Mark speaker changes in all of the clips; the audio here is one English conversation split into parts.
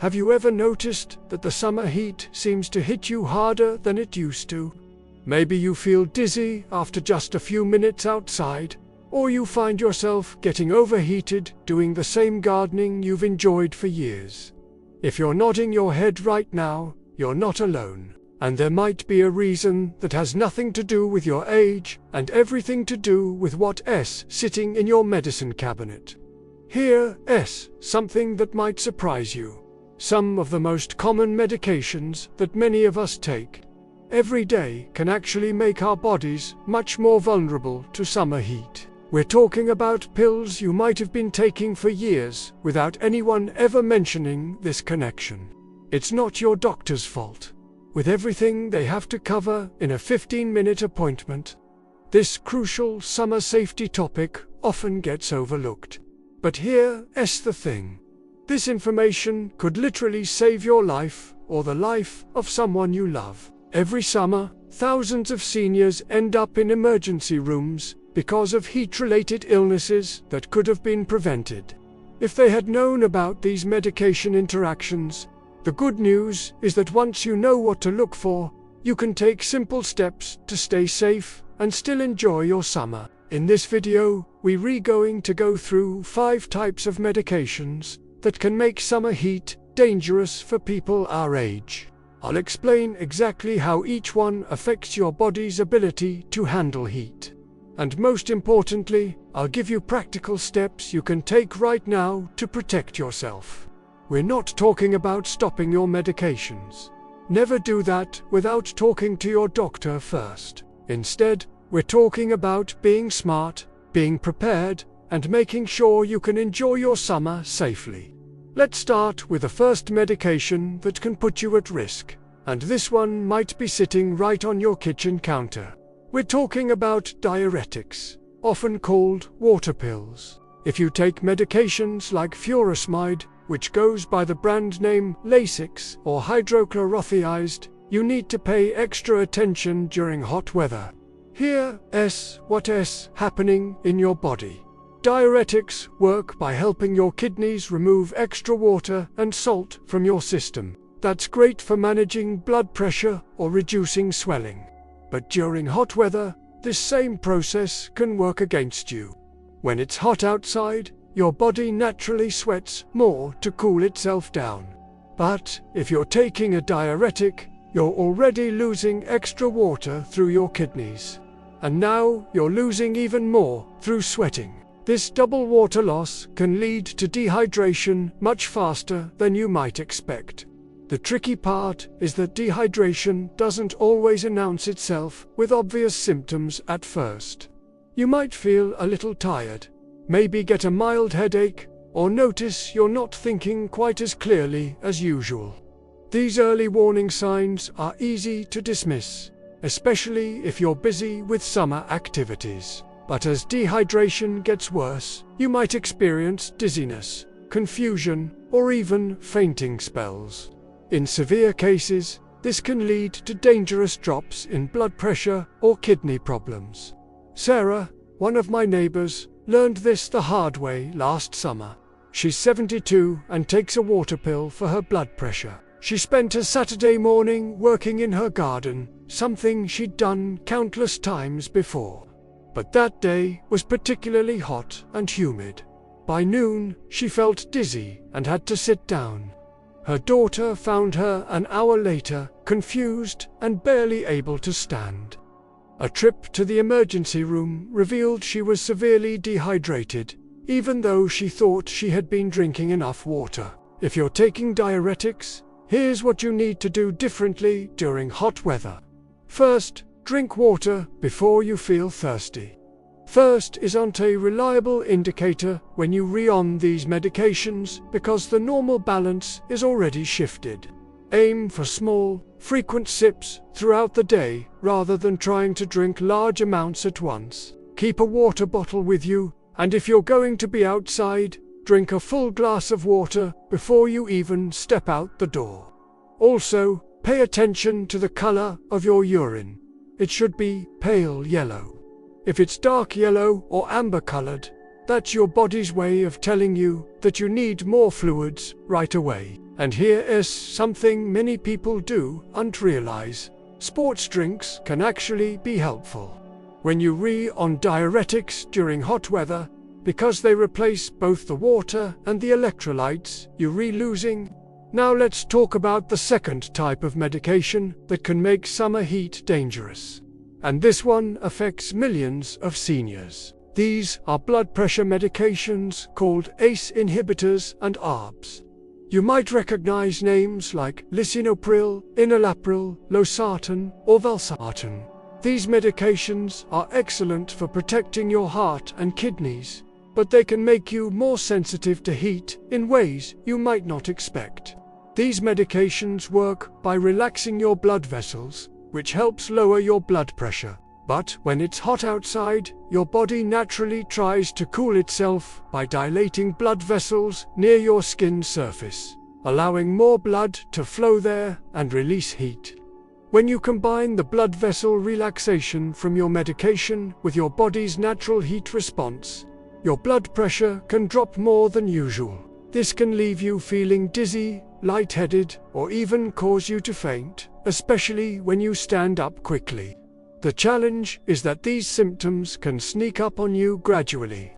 Speaker 1: Have you ever noticed that the summer heat seems to hit you harder than it used to? Maybe you feel dizzy after just a few minutes outside, or you find yourself getting overheated doing the same gardening you've enjoyed for years. If you're nodding your head right now, you're not alone, and there might be a reason that has nothing to do with your age and everything to do with what's sitting in your medicine cabinet. Here's something that might surprise you. Some of the most common medications that many of us take every day can actually make our bodies much more vulnerable to summer heat. We're talking about pills you might have been taking for years without anyone ever mentioning this connection. It's not your doctor's fault. With everything they have to cover in a 15-minute appointment, this crucial summer safety topic often gets overlooked. But here's the thing. This information could literally save your life or the life of someone you love. Every summer, thousands of seniors end up in emergency rooms because of heat-related illnesses that could have been prevented if they had known about these medication interactions. The good news is that once you know what to look for, you can take simple steps to stay safe and still enjoy your summer. In this video, we're going to go through 5 types of medications that can make summer heat dangerous for people our age. I'll explain exactly how each one affects your body's ability to handle heat. And most importantly, I'll give you practical steps you can take right now to protect yourself. We're not talking about stopping your medications. Never do that without talking to your doctor first. Instead, we're talking about being smart, being prepared, and making sure you can enjoy your summer safely. Let's start with the first medication that can put you at risk, and this one might be sitting right on your kitchen counter. We're talking about diuretics, often called water pills. If you take medications like furosemide, which goes by the brand name Lasix, or hydrochlorothiazide, you need to pay extra attention during hot weather. Here's what's happening in your body. Diuretics work by helping your kidneys remove extra water and salt from your system. That's great for managing blood pressure or reducing swelling. But during hot weather, this same process can work against you. When it's hot outside, your body naturally sweats more to cool itself down. But if you're taking a diuretic, you're already losing extra water through your kidneys. And now you're losing even more through sweating. This double water loss can lead to dehydration much faster than you might expect. The tricky part is that dehydration doesn't always announce itself with obvious symptoms at first. You might feel a little tired, maybe get a mild headache, or notice you're not thinking quite as clearly as usual. These early warning signs are easy to dismiss, especially if you're busy with summer activities. But as dehydration gets worse, you might experience dizziness, confusion, or even fainting spells. In severe cases, this can lead to dangerous drops in blood pressure or kidney problems. Sarah, one of my neighbors, learned this the hard way last summer. She's 72 and takes a water pill for her blood pressure. She spent a Saturday morning working in her garden, something she'd done countless times before. But that day was particularly hot and humid. By noon, she felt dizzy and had to sit down. Her daughter found her an hour later, confused and barely able to stand. A trip to the emergency room revealed she was severely dehydrated, even though she thought she had been drinking enough water. If you're taking diuretics, here's what you need to do differently during hot weather. First, drink water before you feel thirsty. Thirst isn't a reliable indicator when you re-on these medications because the normal balance is already shifted. Aim for small, frequent sips throughout the day rather than trying to drink large amounts at once. Keep a water bottle with you, and if you're going to be outside, drink a full glass of water before you even step out the door. Also, pay attention to the color of your urine. It should be pale yellow. If it's dark yellow or amber colored, That's your body's way of telling you that you need more fluids right away. And here is something many people do not realize. Sports drinks can actually be helpful. When you on diuretics during hot weather, because they replace both the water and the electrolytes, you losing. Now let's talk about the second type of medication that can make summer heat dangerous. And this one affects millions of seniors. These are blood pressure medications called ACE inhibitors and ARBs. You might recognize names like lisinopril, enalapril, losartan, or valsartan. These medications are excellent for protecting your heart and kidneys, but they can make you more sensitive to heat in ways you might not expect. These medications work by relaxing your blood vessels, which helps lower your blood pressure. But when it's hot outside, your body naturally tries to cool itself by dilating blood vessels near your skin surface, allowing more blood to flow there and release heat. When you combine the blood vessel relaxation from your medication with your body's natural heat response, your blood pressure can drop more than usual. This can leave you feeling dizzy, lightheaded, or even cause you to faint, especially when you stand up quickly. The challenge is that these symptoms can sneak up on you gradually.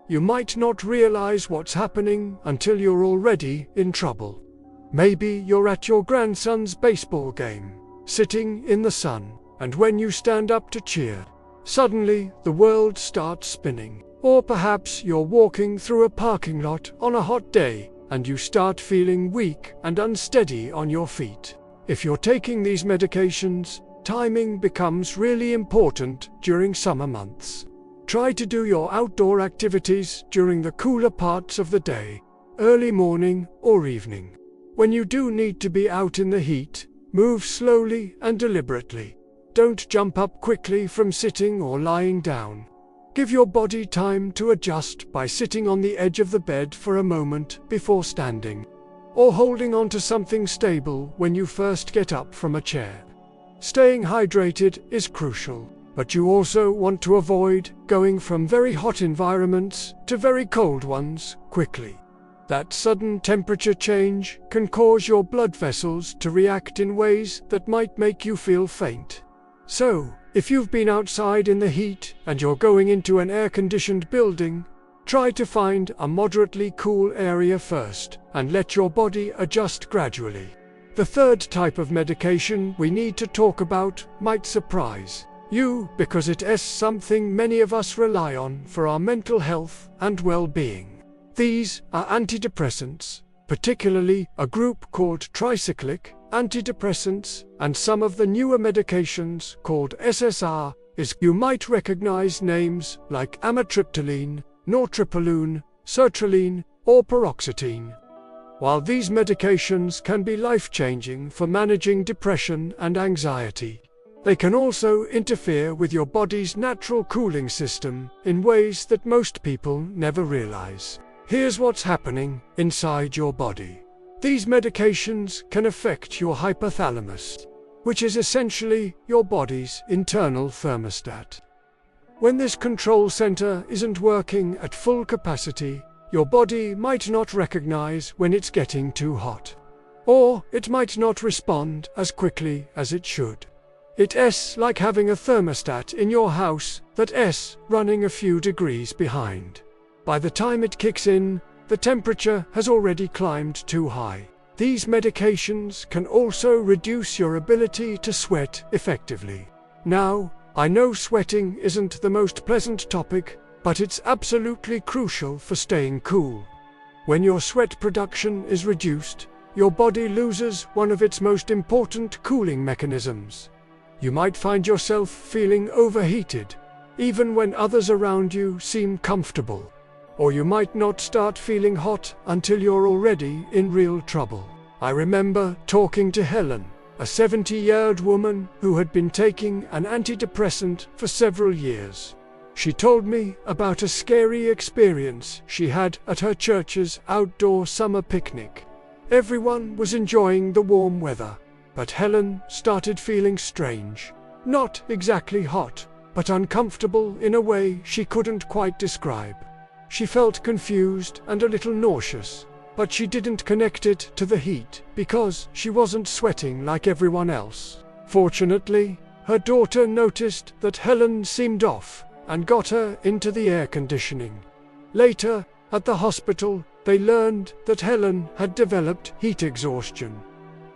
Speaker 1: You might not realize what's happening until you're already in trouble. Maybe you're at your grandson's baseball game, sitting in the sun, and when you stand up to cheer, suddenly the world starts spinning. Or perhaps you're walking through a parking lot on a hot day, and you start feeling weak and unsteady on your feet. If you're taking these medications, timing becomes really important during summer months. Try to do your outdoor activities during the cooler parts of the day, early morning or evening. When you do need to be out in the heat, move slowly and deliberately. Don't jump up quickly from sitting or lying down. Give your body time to adjust by sitting on the edge of the bed for a moment before standing, or holding on to something stable when you first get up from a chair. Staying hydrated is crucial, but you also want to avoid going from very hot environments to very cold ones quickly. That sudden temperature change can cause your blood vessels to react in ways that might make you feel faint. So, if you've been outside in the heat and you're going into an air-conditioned building, try to find a moderately cool area first and let your body adjust gradually. The third type of medication we need to talk about might surprise you because it is something many of us rely on for our mental health and well-being. These are antidepressants, particularly a group called tricyclic antidepressants, and some of the newer medications called SSRIs. You might recognize names like amitriptyline, nortriptyline, sertraline, or paroxetine. While these medications can be life-changing for managing depression and anxiety, they can also interfere with your body's natural cooling system in ways that most people never realize. Here's what's happening inside your body. These medications can affect your hypothalamus, which is essentially your body's internal thermostat. When this control center isn't working at full capacity, your body might not recognize when it's getting too hot, or it might not respond as quickly as it should. It's like having a thermostat in your house that's running a few degrees behind. By the time it kicks in, the temperature has already climbed too high. These medications can also reduce your ability to sweat effectively. Now, I know sweating isn't the most pleasant topic, but it's absolutely crucial for staying cool. When your sweat production is reduced, your body loses one of its most important cooling mechanisms. You might find yourself feeling overheated, even when others around you seem comfortable. Or you might not start feeling hot until you're already in real trouble. I remember talking to Helen, a 70-year-old woman who had been taking an antidepressant for several years. She told me about a scary experience she had at her church's outdoor summer picnic. Everyone was enjoying the warm weather, but Helen started feeling strange. Not exactly hot, but uncomfortable in a way she couldn't quite describe. She felt confused and a little nauseous, but she didn't connect it to the heat because she wasn't sweating like everyone else. Fortunately, her daughter noticed that Helen seemed off and got her into the air conditioning. Later, at the hospital, they learned that Helen had developed heat exhaustion,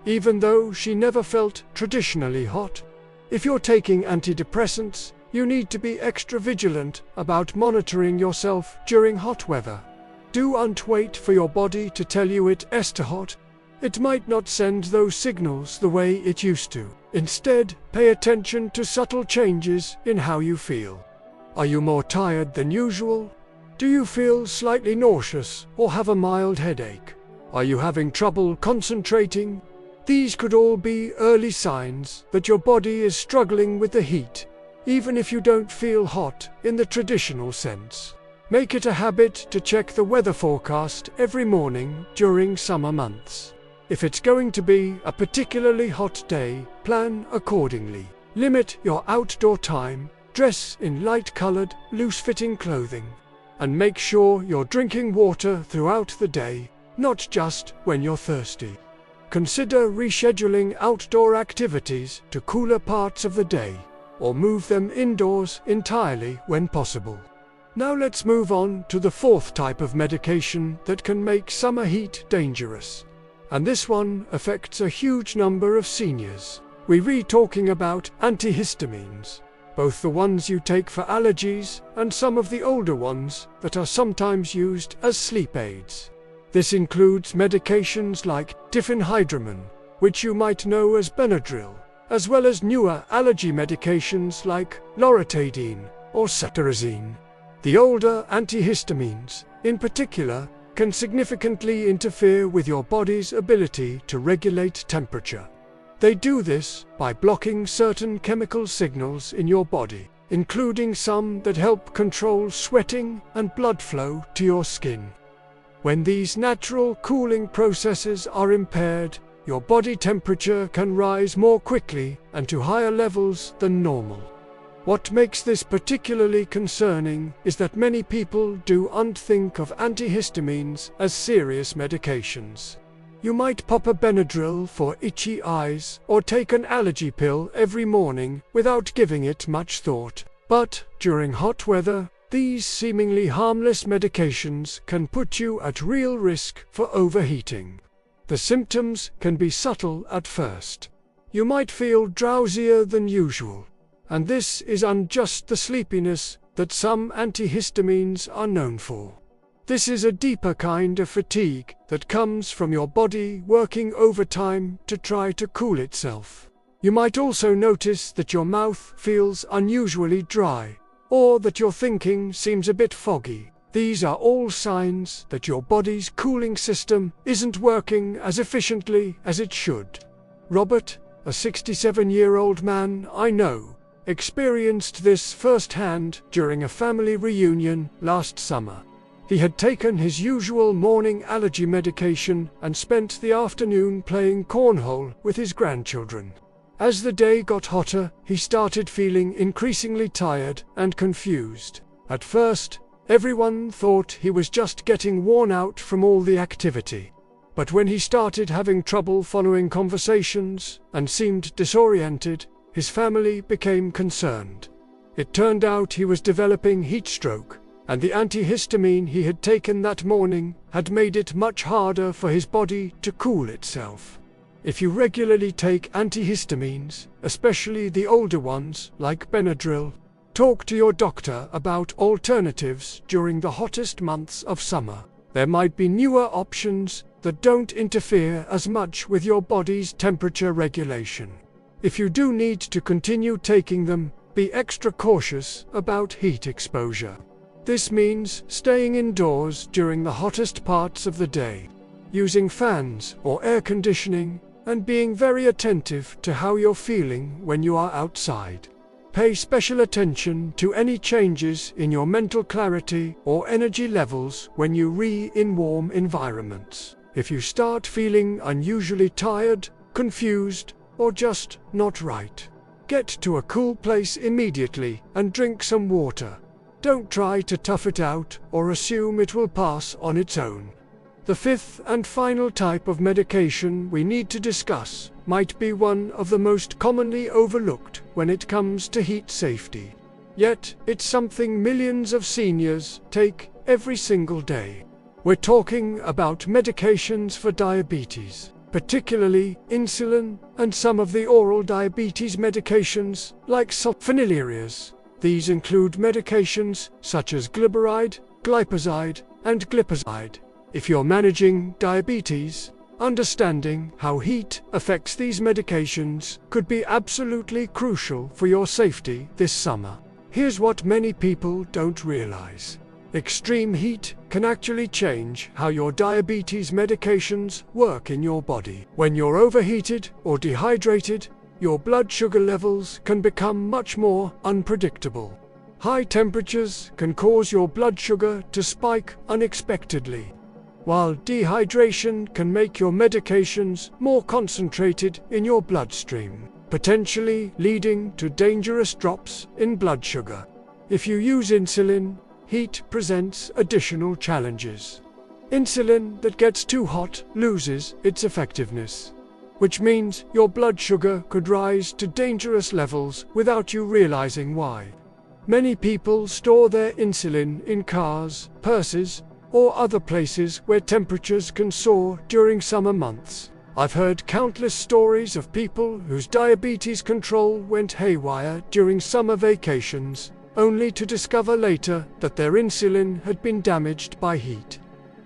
Speaker 1: even though she never felt traditionally hot. If you're taking antidepressants, you need to be extra vigilant about monitoring yourself during hot weather. Don't wait for your body to tell you it's too hot. It might not send those signals the way it used to. Instead, pay attention to subtle changes in how you feel. Are you more tired than usual? Do you feel slightly nauseous or have a mild headache? Are you having trouble concentrating? These could all be early signs that your body is struggling with the heat, even if you don't feel hot in the traditional sense. Make it a habit to check the weather forecast every morning during summer months. If it's going to be a particularly hot day, plan accordingly. Limit your outdoor time, dress in light-colored, loose-fitting clothing, and make sure you're drinking water throughout the day, not just when you're thirsty. Consider rescheduling outdoor activities to cooler parts of the day, or move them indoors entirely when possible. Now let's move on to the fourth type of medication that can make summer heat dangerous. And this one affects a huge number of seniors. We're talking about antihistamines, both the ones you take for allergies and some of the older ones that are sometimes used as sleep aids. This includes medications like diphenhydramine, which you might know as Benadryl, as well as newer allergy medications like loratadine or cetirizine. The older antihistamines, in particular, can significantly interfere with your body's ability to regulate temperature. They do this by blocking certain chemical signals in your body, including some that help control sweating and blood flow to your skin. When these natural cooling processes are impaired, your body temperature can rise more quickly and to higher levels than normal. What makes this particularly concerning is that many people don't think of antihistamines as serious medications. You might pop a Benadryl for itchy eyes or take an allergy pill every morning without giving it much thought. But during hot weather, these seemingly harmless medications can put you at real risk for overheating. The symptoms can be subtle at first. You might feel drowsier than usual, and this isn't just the sleepiness that some antihistamines are known for. This is a deeper kind of fatigue that comes from your body working overtime to try to cool itself. You might also notice that your mouth feels unusually dry, or that your thinking seems a bit foggy. These are all signs that your body's cooling system isn't working as efficiently as it should. Robert, a 67-year-old man I know, experienced this firsthand during a family reunion last summer. He had taken his usual morning allergy medication and spent the afternoon playing cornhole with his grandchildren. As the day got hotter, he started feeling increasingly tired and confused. At first, everyone thought he was just getting worn out from all the activity. But when he started having trouble following conversations and seemed disoriented, his family became concerned. It turned out he was developing heat stroke, and the antihistamine he had taken that morning had made it much harder for his body to cool itself. If you regularly take antihistamines, especially the older ones like Benadryl, talk to your doctor about alternatives during the hottest months of summer. There might be newer options that don't interfere as much with your body's temperature regulation. If you do need to continue taking them, be extra cautious about heat exposure. This means staying indoors during the hottest parts of the day, using fans or air conditioning, and being very attentive to how you're feeling when you are outside. Pay special attention to any changes in your mental clarity or energy levels when you're in warm environments. If you start feeling unusually tired, confused, or just not right, get to a cool place immediately and drink some water. Don't try to tough it out or assume it will pass on its own. The fifth and final type of medication we need to discuss might be one of the most commonly overlooked when it comes to heat safety. Yet, it's something millions of seniors take every single day. We're talking about medications for diabetes, particularly insulin and some of the oral diabetes medications like sulfonylureas. These include medications such as glyburide, glipizide, and glipizide. If you're managing diabetes, understanding how heat affects these medications could be absolutely crucial for your safety this summer. Here's what many people don't realize. Extreme heat can actually change how your diabetes medications work in your body. When you're overheated or dehydrated, your blood sugar levels can become much more unpredictable. High temperatures can cause your blood sugar to spike unexpectedly, while dehydration can make your medications more concentrated in your bloodstream, potentially leading to dangerous drops in blood sugar. If you use insulin, heat presents additional challenges. Insulin that gets too hot loses its effectiveness, which means your blood sugar could rise to dangerous levels without you realizing why. Many people store their insulin in cars, purses, or other places where temperatures can soar during summer months. I've heard countless stories of people whose diabetes control went haywire during summer vacations, only to discover later that their insulin had been damaged by heat.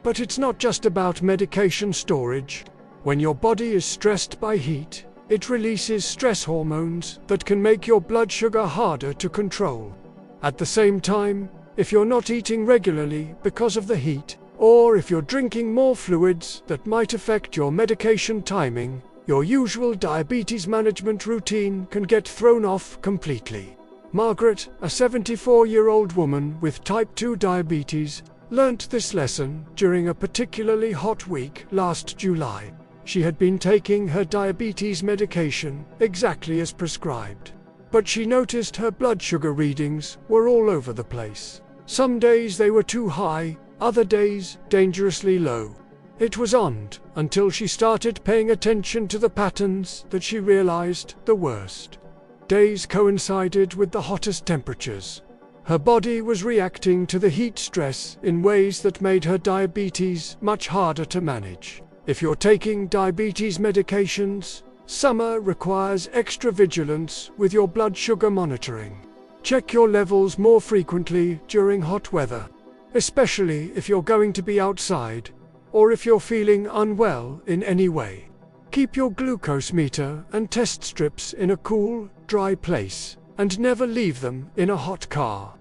Speaker 1: But it's not just about medication storage. When your body is stressed by heat, it releases stress hormones that can make your blood sugar harder to control. At the same time, if you're not eating regularly because of the heat, or if you're drinking more fluids that might affect your medication timing, your usual diabetes management routine can get thrown off completely. Margaret, a 74-year-old woman with type 2 diabetes, learnt this lesson during a particularly hot week last July. She had been taking her diabetes medication exactly as prescribed, but she noticed her blood sugar readings were all over the place. Some days they were too high, other days dangerously low. It was odd until she started paying attention to the patterns that she realized the worst. Days coincided with the hottest temperatures. Her body was reacting to the heat stress in ways that made her diabetes much harder to manage. If you're taking diabetes medications, summer requires extra vigilance with your blood sugar monitoring. Check your levels more frequently during hot weather, especially if you're going to be outside or if you're feeling unwell in any way. Keep your glucose meter and test strips in a cool, dry place, and never leave them in a hot car.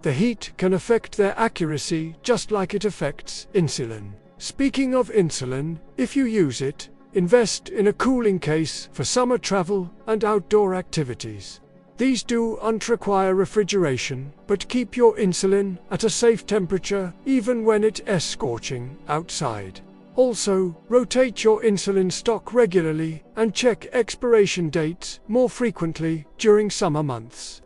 Speaker 1: The heat can affect their accuracy just like it affects insulin. Speaking of insulin, if you use it, invest in a cooling case for summer travel and outdoor activities. These don't require refrigeration, but keep your insulin at a safe temperature even when it's scorching outside. Also, rotate your insulin stock regularly and check expiration dates more frequently during summer months.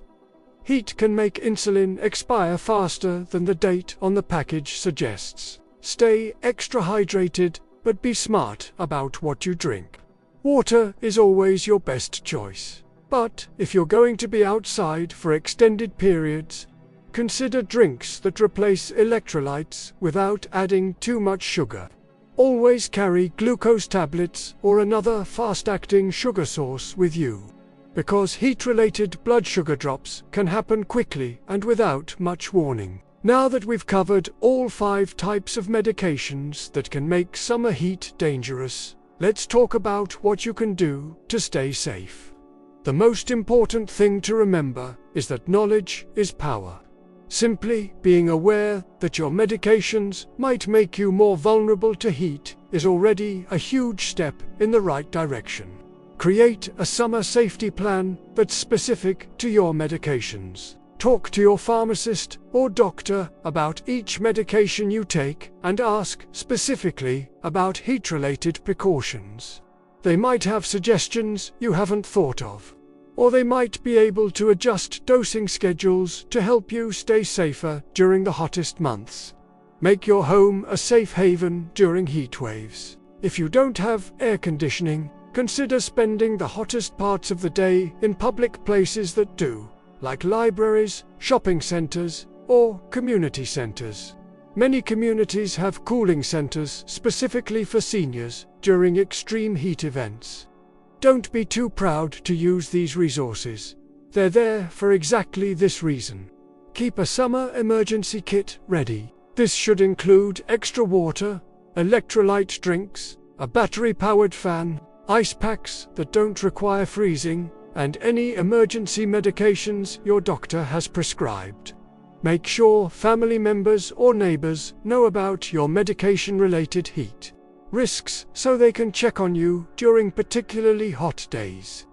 Speaker 1: Heat can make insulin expire faster than the date on the package suggests. Stay extra hydrated, but be smart about what you drink. Water is always your best choice. But if you're going to be outside for extended periods, consider drinks that replace electrolytes without adding too much sugar. Always carry glucose tablets or another fast-acting sugar source with you, because heat-related blood sugar drops can happen quickly and without much warning. Now that we've covered all 5 types of medications that can make summer heat dangerous, let's talk about what you can do to stay safe. The most important thing to remember is that knowledge is power. Simply being aware that your medications might make you more vulnerable to heat is already a huge step in the right direction. Create a summer safety plan that's specific to your medications. Talk to your pharmacist or doctor about each medication you take and ask specifically about heat-related precautions. They might have suggestions you haven't thought of. or they might be able to adjust dosing schedules to help you stay safer during the hottest months. Make your home a safe haven during heat waves. If you don't have air conditioning, consider spending the hottest parts of the day in public places that do, like libraries, shopping centers, or community centers. Many communities have cooling centers specifically for seniors during extreme heat events. Don't be too proud to use these resources. They're there for exactly this reason. Keep a summer emergency kit ready. This should include extra water, electrolyte drinks, a battery-powered fan, ice packs that don't require freezing, and any emergency medications your doctor has prescribed. Make sure family members or neighbors know about your medication-related heat risks so they can check on you during particularly hot days.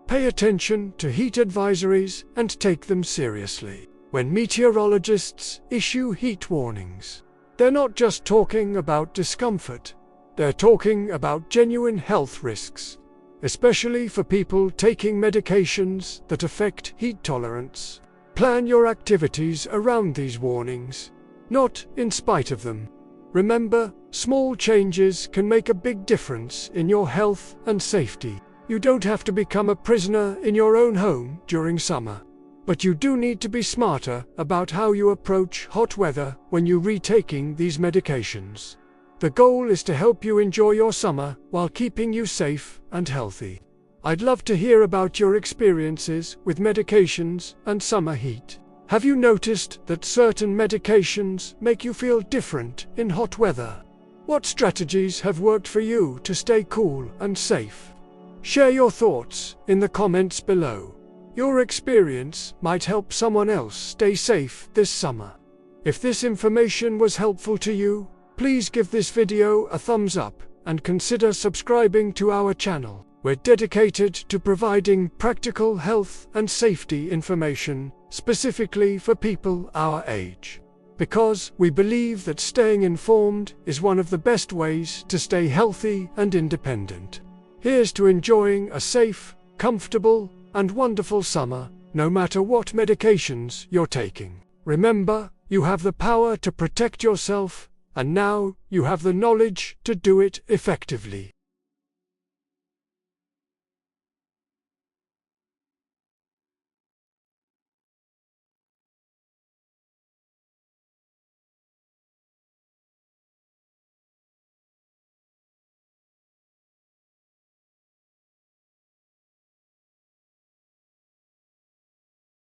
Speaker 1: Pay attention to heat advisories and take them seriously. When meteorologists issue heat warnings, they're not just talking about discomfort, they're talking about genuine health risks, especially for people taking medications that affect heat tolerance. Plan your activities around these warnings, not in spite of them. Remember, small changes can make a big difference in your health and safety. You don't have to become a prisoner in your own home during summer, but you do need to be smarter about how you approach hot weather when you're retaking these medications. The goal is to help you enjoy your summer while keeping you safe and healthy. I'd love to hear about your experiences with medications and summer heat. Have you noticed that certain medications make you feel different in hot weather? What strategies have worked for you to stay cool and safe? Share your thoughts in the comments below. Your experience might help someone else stay safe this summer. If this information was helpful to you, please give this video a thumbs up and consider subscribing to our channel. We're dedicated to providing practical health and safety information specifically for people our age, because we believe that staying informed is one of the best ways to stay healthy and independent. Here's to enjoying a safe, comfortable, and wonderful summer, no matter what medications you're taking. Remember, you have the power to protect yourself, and now you have the knowledge to do it effectively.